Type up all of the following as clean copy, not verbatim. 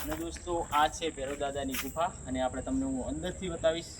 અને દોસ્તો આ છે ભૈરવ દાદાની ગુફા અને આપણે તમને હું અંદરથી બતાવીશ.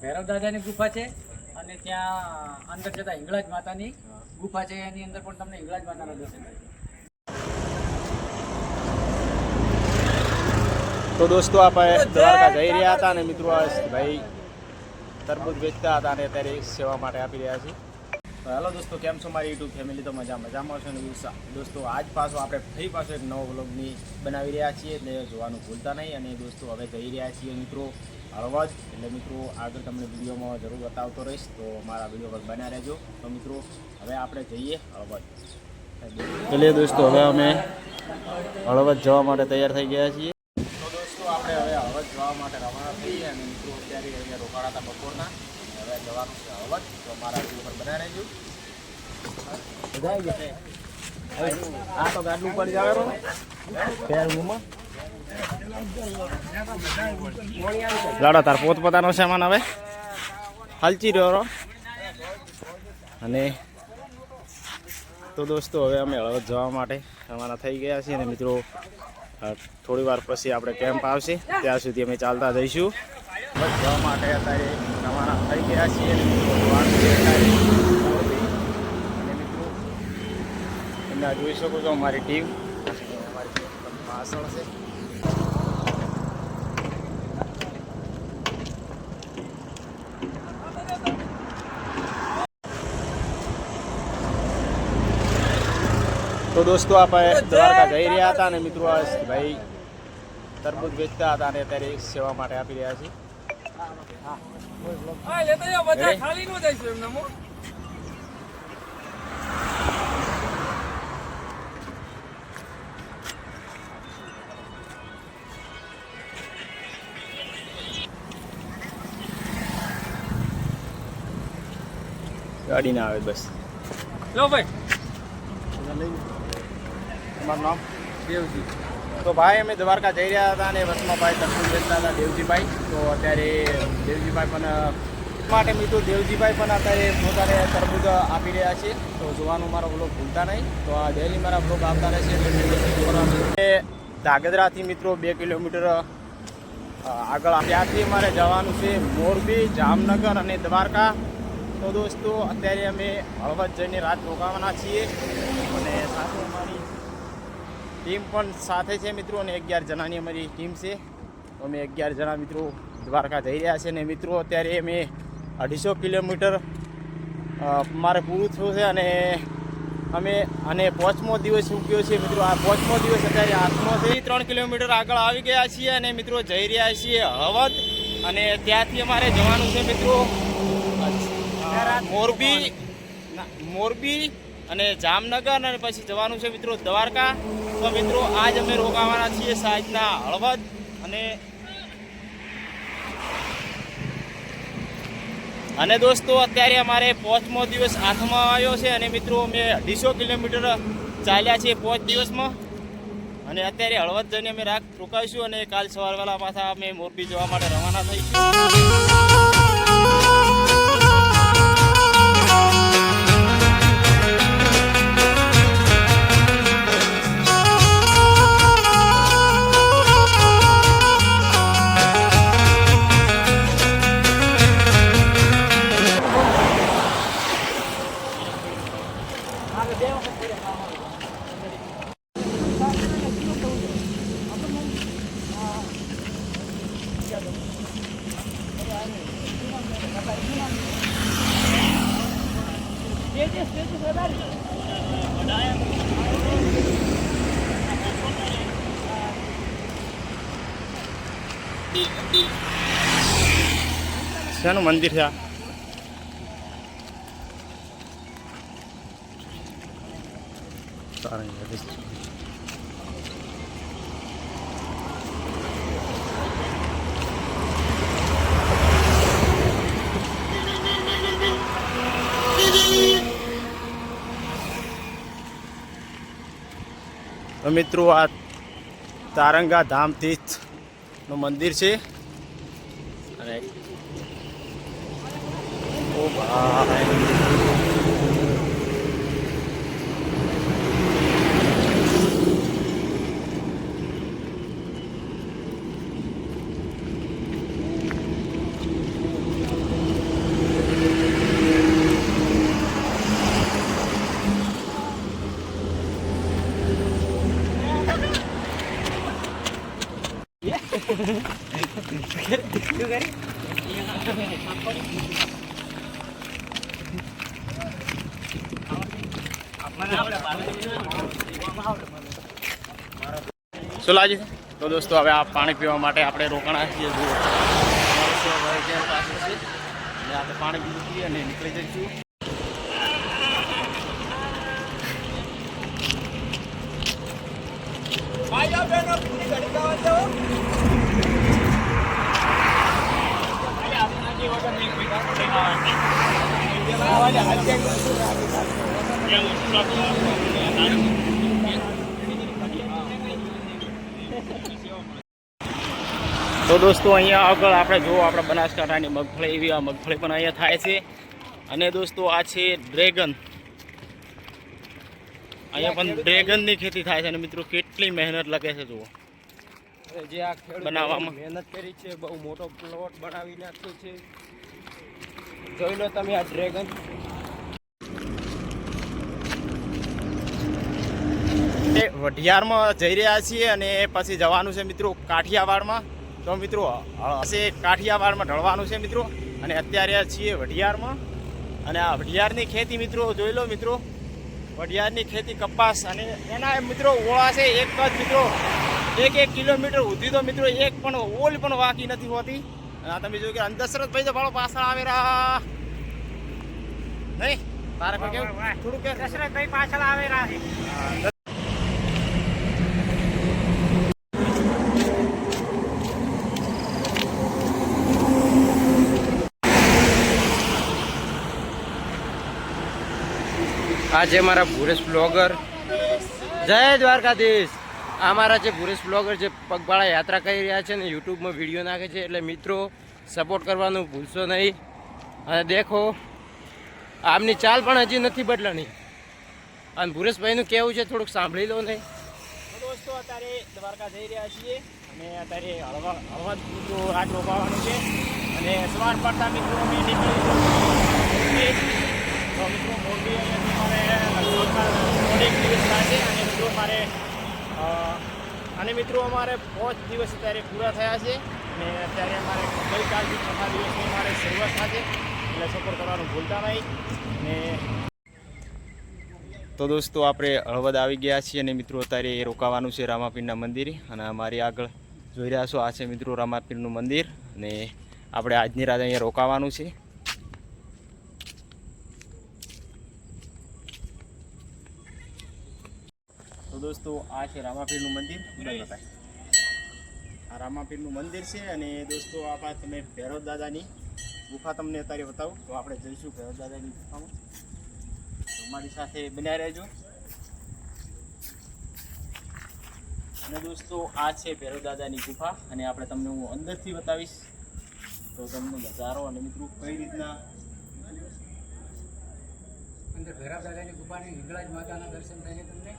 ભૈરવ દાદાની ગુફા છે અને ત્યાં અંદર જતા હિંગળાજ માતાની ગુફા છે. એની અંદર પણ તમને હિંગળાજ માતાના દર્શન થાય. તો દોસ્તો આપણે દ્વારકા જઈ રહ્યા હતા અને મિત્રો ભાઈ તરબૂચ વેચતા હતા અને અત્યારે સેવા માટે આપી રહ્યા છીએ. હેલો દોસ્તો, કેમ છો મારી યુટ્યુબ ફેમિલી? તો મજામાં છો ને દોસ્તો? આજ પાછો આપણે ફરી પાછો એક નવો વ્લોગની બનાવી રહ્યા છીએ, એટલે જોવાનું ભૂલતા નહીં. અને દોસ્તો હવે જઈ રહ્યા છીએ મિત્રો હળવદ, એટલે મિત્રો આગળ તમને વિડીયોમાં જરૂર બતાવતો રહીશ, તો મારા વિડીયો પર બન્યા રહેજો. તો મિત્રો હવે આપણે જઈએ હળવદ. ચલીએ દોસ્તો, હવે અમે હળવદ જવા માટે તૈયાર થઈ ગયા છીએ. આપણે હવે હળવદ જવા માટે રવાના થઈએ અને મિત્રો અત્યારે અહીંયા રોકાણા હતા બપોરના. હવે જવાનું છે હળવદ, તો મારા વિડીયો પર બનાવી રહેજો. આ તો ગાડલું ઉપર જાવે લાડો તાર પોતપોતાનો સામાન હવે હલચી રહ્યો. અને તો દોસ્તો હવે અમે હળવદ જવા માટે રવાના થઈ ગયા છીએ અને મિત્રો થોડી વાર પછી આપણે કેમ્પ આવશે, ત્યાં સુધી અમે ચાલતા જઈશું. બસ જવા માટે અત્યારે રવાના થઈ ગયા છીએ અને મિત્રો એમને જોઈ શકો છો અમારી ટીમ. અમારી ટીમ પાછળ છે. તો દોસ્તો આપણે દ્વારકા જઈ રહ્યા હતા અને મિત્રો ભાઈ તરબૂચ વેચતા હતા અને અત્યારે સેવા માટે આપી રહ્યા છીએ. ગાડી ના આવે બસ. લો ભાઈ, તમારું નામ? દેવજી. તો ભાઈ અમે દ્વારકા જઈ રહ્યા હતા અને બસમાં ભાઈ તરબૂચ વેચતા હતા દેવજીભાઈ. તો અત્યારે દેવજીભાઈ પણ માટે મિત્રો દેવજીભાઈ પણ અત્યારે પોતાને તરબૂચ આપી રહ્યા છે. તો જોવાનું મારો બ્લોગ ભૂલતા નહીં. તો આ ડેલી મારા બ્લોગ આવતા રહેશે. ધાગધ્રાથી મિત્રો 2 કિલોમીટર આગળ, ત્યાંથી અમારે જવાનું છે મોરબી, જામનગર અને દ્વારકા. તો દોસ્તો અત્યારે અમે હળવદ જઈને રાત રોકાવાના છીએ અને સાથે અમારી ટીમ પણ સાથે છે મિત્રો. અને 11 જણાની અમારી ટીમ છે. તો અમે 11 જણા મિત્રો દ્વારકા જઈ રહ્યા છે. અને મિત્રો અત્યારે અમે 250 કિલોમીટર મારે પૂરું થયું છે અને અમે 5મો દિવસ ઉગ્યો છે મિત્રો. આ 5મો દિવસ અત્યારે 8મો છે. 3 કિલોમીટર આગળ આવી ગયા છીએ અને મિત્રો જઈ રહ્યા છીએ હળવદ. અને ત્યાંથી અમારે જવાનું છે મિત્રો મોરબી અને જામનગર અને પછી જવાનું છે મિત્રો દ્વારકા. તો મિત્રો આજ અમે રોકાવાના છીએ સાંજના હળવદ. અને દોસ્તો અત્યારે અમારે 5મો દિવસ હાથમાં આવ્યો છે અને મિત્રો અમે 250 કિલોમીટર ચાલ્યા છીએ 5 દિવસમાં. અને અત્યારે હળવદ જઈને અમે રાત રોકાઈશું અને કાલ સવાર વહેલા પાછા અમે મોરબી જવા માટે રવાના થઈશું. શાનું મંદિર છે આ? મિત્રો આ તારંગા ધામ તીર્થનું મંદિર છે. અને ઓ ભાઈ શું લાગે છે? તો દોસ્તો હવે આ પાણી પીવા માટે આપણે રોકાણા છીએ. જુઓ પાસે છે અને આપણે પાણી પીવું છીએ અને નીકળી જઈશું. તો દોસ્તો અહીંયા આગળ આપણે જુઓ આપણે બનાસકાંઠાની મગફળી એવી આ મગફળી પણ અહીંયા થાય છે. અને દોસ્તો આ છે ડ્રેગન. અહીંયા પણ ડ્રેગનની ખેતી થાય છે અને મિત્રો કેટલી મહેનત લાગે છે જુઓ જે આ ખેડૂત બનાવવામાં. મહેનત કરી છે, બહુ મોટો પ્લોટ બનાવી નાખ્યો છે. જોઈ લો તમે આ ડ્રેગન. વઢિયારમાં જઈ રહ્યા છીએ અને પછી જવાનું છે મિત્રો કાઠિયાવાડમાં. તો મિત્રો હશે કાઠિયાવાડમાં ઢળવાનું છે મિત્રો. અને અત્યારે છીએ વઢિયારમાં અને આ વઢિયારની ખેતી મિત્રો જોઈ લો મિત્રો. વઢિયારની ખેતી કપાસ અને એના મિત્રો ઓળા છે એક જ મિત્રો 1 કિલોમીટર સુધી તો મિત્રો એક પણ ઓલ પણ વાકી નથી હોતી. અને આ તમે જોયું કે દશરથભાઈ તો ભાડો પાછળ આવેરા નહીં તારે પણ કેવું થોડું કે દશરથભાઈ પાછળ આવેરા છે. આ છે મારા ભુરેશ બ્લોગર. જય દ્વારકાધીશ. આ મારા છે ભુરેશ બ્લોગર જે પગપાળા યાત્રા કરી રહ્યા છે ને યુટ્યુબમાં વિડીયો નાખે છે. એટલે મિત્રો સપોર્ટ કરવાનું ભૂલશો નહીં. અને દેખો આમની ચાલ પણ હજી નથી બદલાની. અને ભુરેશભાઈનું કહેવું છે થોડુંક સાંભળી લો નહીં. દોસ્તો અત્યારે દ્વારકા જઈ રહ્યા છીએ અને અત્યારે હળવા મિત્રો રાત રોકાવાનું છે. અને સવાર પડતા મિત્રો અમે નીકળી તો મિત્રો મોરબી અહીંયાથી મારે લગભગ 1 દિવસ થશે. અને મિત્રો અમારે 5 દિવસ અત્યારે પૂરા થયા છે. અને અત્યારે અમારે ગઈકાલથી 6 દિવસની અમારે શરૂઆત થશે. એટલે સપોર્ટ કરવાનું ભૂલતા નહીં. અને તો દોસ્તો આપણે હળવદ આવી ગયા છીએ અને મિત્રો અત્યારે રોકાવાનું છે રામાપીરના મંદિરે. અને અમારી આગળ જોઈ રહ્યા છો આ છે મિત્રો રામાપીરનું મંદિર. અને આપણે આજની રાત અહીંયા રોકાવાનું છે. તો દોસ્તો આ છે રામાપીરનું મંદિર. આ રામાપીરનું મંદિર છે. અને દોસ્તો આપણા તમે ભૈરવ દાદાની ગુફા તમને અત્યારે બતાવું. તો આપણે જઈશું ભૈરવ દાદાની ગુફામાં. અમારી સાથે બન્યા રહેજો. અને દોસ્તો આ છે ભૈરવ દાદાની ગુફા અને આપણે તમને હું અંદરથી બતાવીશ તો તમને નજારો અને મિત્રો કઈ રીતના અંદર ભૈરવ દાદાની ગુફાની હિંગળાજ માતાના દર્શન થાય છે તમને.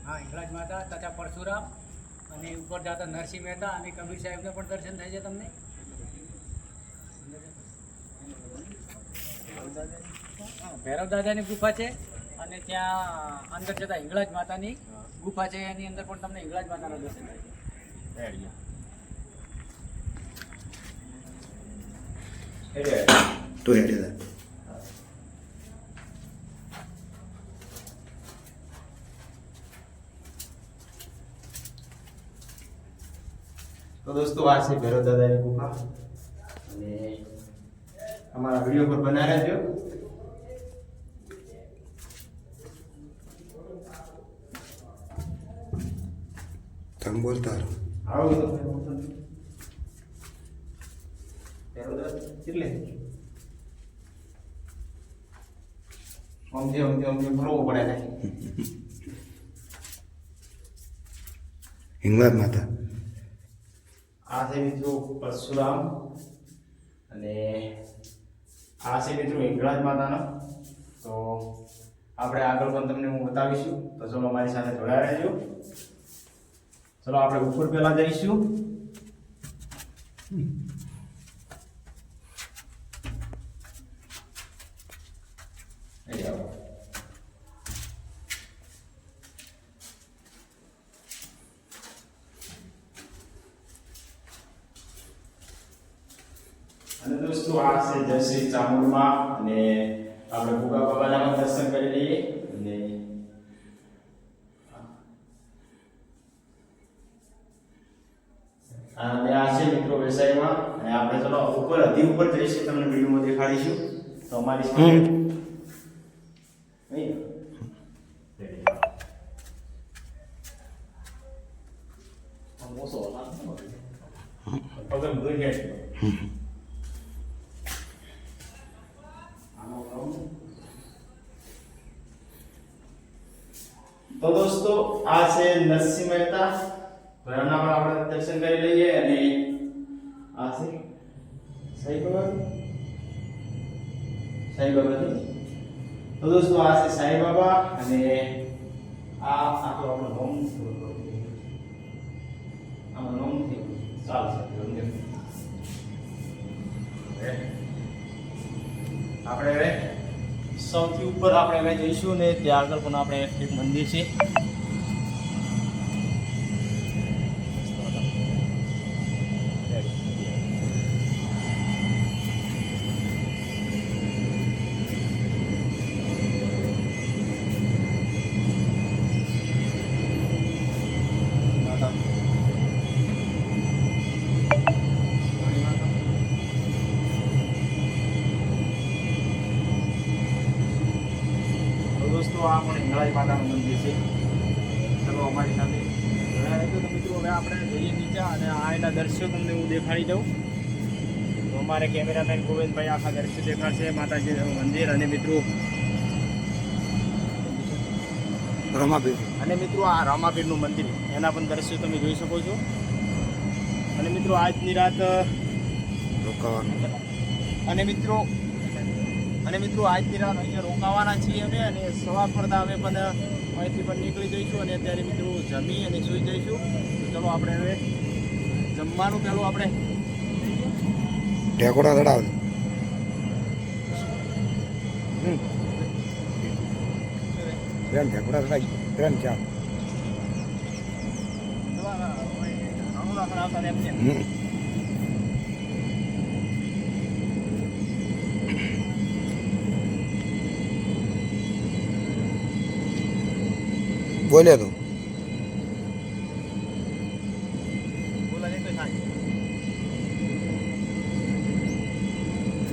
હા, હિંગળાજ માતા તથા પરશુરામ અને ઉપર જતા નરસિંહ મહેતા અને કબીર સાહેબને પણ દર્શન થાય છે તમને. ભૈરવ દાદાની ગુફા છે અને ત્યાં અંદર જતા હિંગળાજ માતાની ગુફા છે. એની અંદર પણ તમને હિંગળાજ માતાના દર્શન થાય છે. તો દોસ્તો આ છે ભૈરવ દાદાની ગુફા અને અમારા વિડીયો પર બનાવી રહેજો. તમે બોલતા રહો. આવો તો ભૈરવ દાદા કેટલે આમ ફરવો પડે ને. હિંગળાજ માતા. આ છે મિત્રો પરશુરામ અને આ છે મિત્રો હિંગળાજ માતાનો. તો આપણે આગળ પણ તમને હું બતાવીશું. તો ચલો અમારી સાથે જોડાયા રહેજો. ચલો આપણે ઉપર પહેલા જઈશું. અને દોસ્તો આ છે જય શ્રી ચામુંડમાં અને આપણે ભૂગા બાબાના પણ દર્શન કરી લઈએ અને આ છે મિત્રો વેસાઈમાં અને આપણે ચલો ઉપર અધી ઉપર જઈશું તમને વિડીયોમાં દેખાડીશું તો અમારી સામે નહીં મોસો પગમ ધોઈ ગયા તો દોસ્તો આ છે નરસિંહ મહેતા તો એમના પણ આપણે દર્શન કરી લઈએ અને આ છે સાઈ બાબા તો દોસ્તો આ છે સાઈ બાબા અને આ તો આપણો હોમ આમાં નામ નથી ચાલશે આપણે હવે સૌથી ઉપર આપણે હવે જઈશું ને ત્યાં આગળ પણ આપણે એક મંદિર છે દોસ્તો આ પણ હિંગળાજ માતાનું મંદિર છે ચલો અમારી સાથે તો મિત્રો હવે આપણે જઈએ નીચે અને આ એના દ્રશ્યો તમને હું દેખાડી દઉં તો અમારે કેમેરામેન ગોવિંદભાઈ આખા દ્રશ્ય દેખાડશે માતાજીનું મંદિર અને મિત્રો રમાબીર અને મિત્રો આ રામાપીરનું મંદિર એના પણ દ્રશ્યો તમે જોઈ શકો છો અને મિત્રો આજની રાત રોકાવાનું અને મિત્રો આજની રાત અહીંયા રોકાવાના છીએ અમે અને સવાર પડતા અમે પણ અહીંથી પણ નીકળી જઈશું અને અત્યારે મિત્રો જમી અને સૂઈ જઈશું તો ચલો આપણે હવે જમવાનું પહેલું આપણે ઢેકોડા ચડાવ બેન ઢેકોડા ચડાવી બેન ચા બોલે તો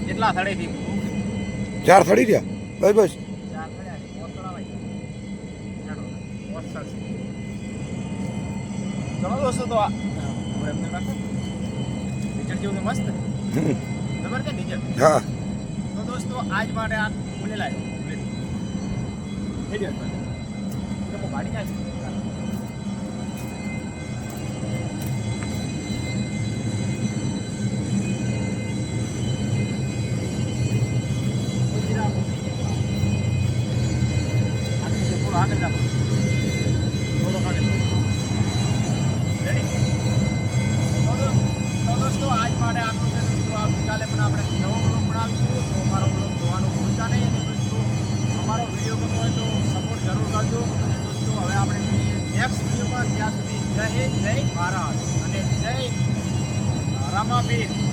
કેટલા થડેથી 4 થડી રહ્યા બસ ચલો દોસ્તો તો ટીચર જેવું મસ્ત ખબર છે ટીચર હા તો દોસ્તો આજ માટે આ બોલે લાવ્યો ગાડી નાખી આગળ રાખો થોડો આગળ રેડી તો દોસ્તો આજ માટે આટલું છે મિત્રો આવતીકાલે પણ આપણે નવો બ્લોગ બનાવીશું તો અમારો બ્લોગ જોવાનું ભૂલતા નહીં અને દોસ્તો અમારો વિડીયો ગમ્યો હોય તો સપોર્ટ જરૂર કરજો અને દોસ્તો હવે આપણે મળીએ નેક્સ્ટ વિડીયોમાં ત્યાં સુધી જય હિન્દ જય ભારત અને જય રામાપીર